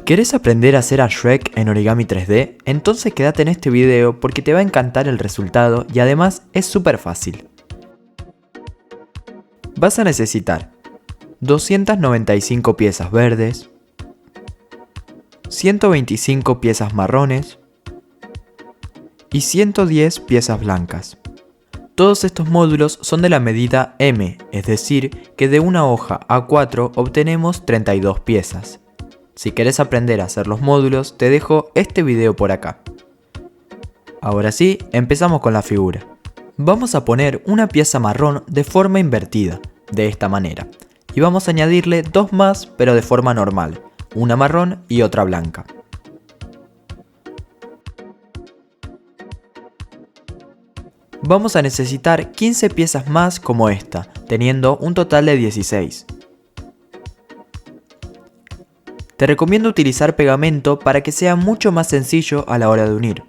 ¿Querés aprender a hacer a Shrek en Origami 3D? Entonces quédate en este video porque te va a encantar el resultado y además es súper fácil. Vas a necesitar 295 piezas verdes, 125 piezas marrones y 110 piezas blancas. Todos estos módulos son de la medida M, es decir, que de una hoja A4 obtenemos 32 piezas. Si querés aprender a hacer los módulos, te dejo este video por acá. Ahora sí, empezamos con la figura. Vamos a poner una pieza marrón de forma invertida, de esta manera. Y vamos a añadirle dos más, pero de forma normal, una marrón y otra blanca. Vamos a necesitar 15 piezas más como esta, teniendo un total de 16. Te recomiendo utilizar pegamento para que sea mucho más sencillo a la hora de unir.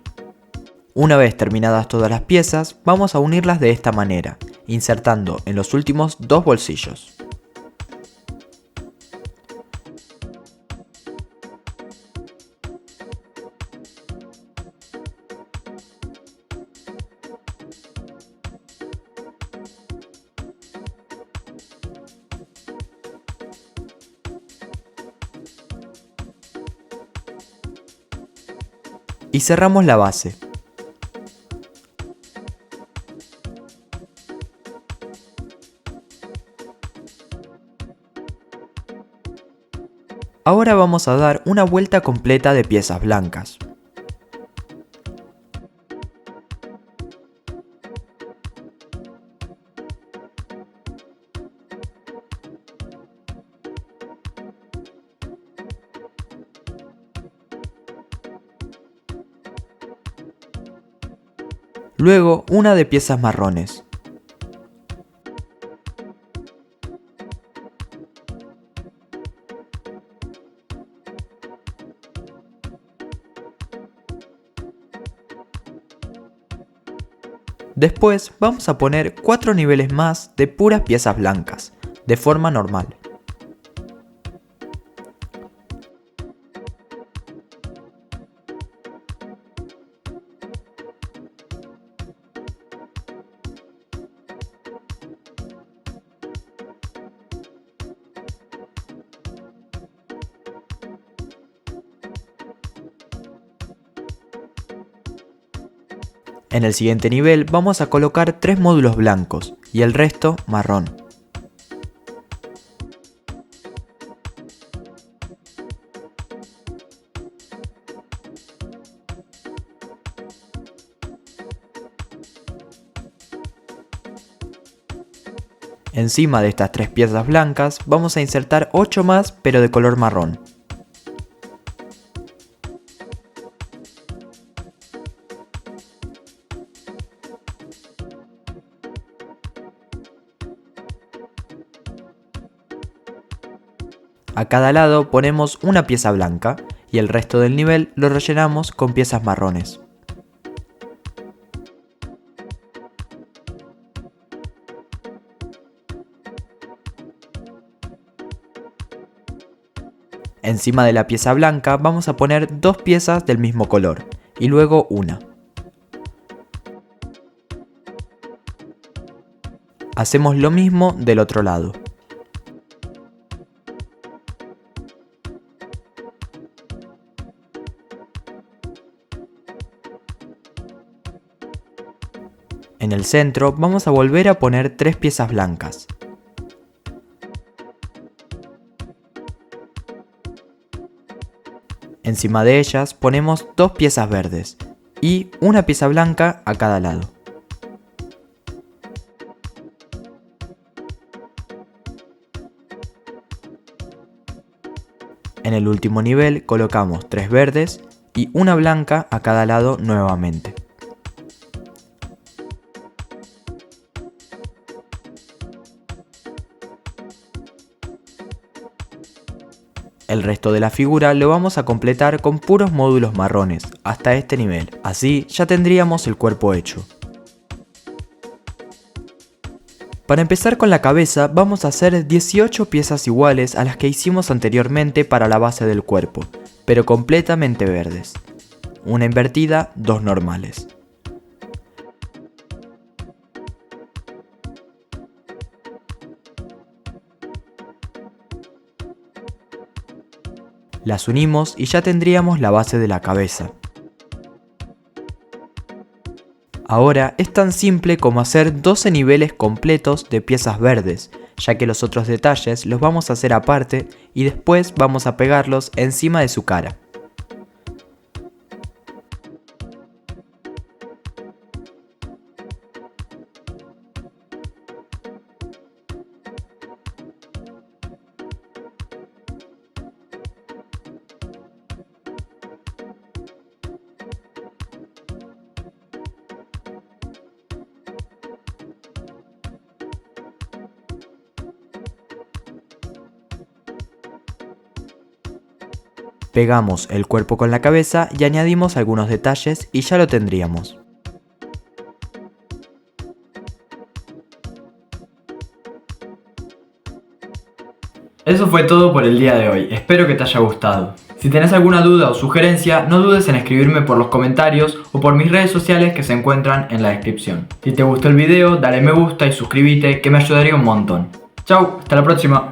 Una vez terminadas todas las piezas, vamos a unirlas de esta manera, insertando en los últimos dos bolsillos. Y cerramos la base. Ahora vamos a dar una vuelta completa de piezas blancas. Luego una de piezas marrones. Después vamos a poner 4 niveles más de puras piezas blancas, de forma normal. En el siguiente nivel vamos a colocar 3 módulos blancos y el resto marrón. Encima de estas 3 piezas blancas vamos a insertar 8 más pero de color marrón. A cada lado ponemos una pieza blanca y el resto del nivel lo rellenamos con piezas marrones. Encima de la pieza blanca vamos a poner 2 piezas del mismo color y luego una. Hacemos lo mismo del otro lado. En el centro vamos a volver a poner 3 piezas blancas. Encima de ellas ponemos 2 piezas verdes y una pieza blanca a cada lado. En el último nivel colocamos 3 verdes y una blanca a cada lado nuevamente. El resto de la figura lo vamos a completar con puros módulos marrones, hasta este nivel. Así ya tendríamos el cuerpo hecho. Para empezar con la cabeza vamos a hacer 18 piezas iguales a las que hicimos anteriormente para la base del cuerpo, pero completamente verdes. Una invertida, 2 normales. Las unimos y ya tendríamos la base de la cabeza. Ahora es tan simple como hacer 12 niveles completos de piezas verdes, ya que los otros detalles los vamos a hacer aparte y después vamos a pegarlos encima de su cara. Pegamos el cuerpo con la cabeza y añadimos algunos detalles y ya lo tendríamos. Eso fue todo por el día de hoy, espero que te haya gustado. Si tenés alguna duda o sugerencia, no dudes en escribirme por los comentarios o por mis redes sociales que se encuentran en la descripción. Si te gustó el video, dale me gusta y suscríbete que me ayudaría un montón. Chau, hasta la próxima.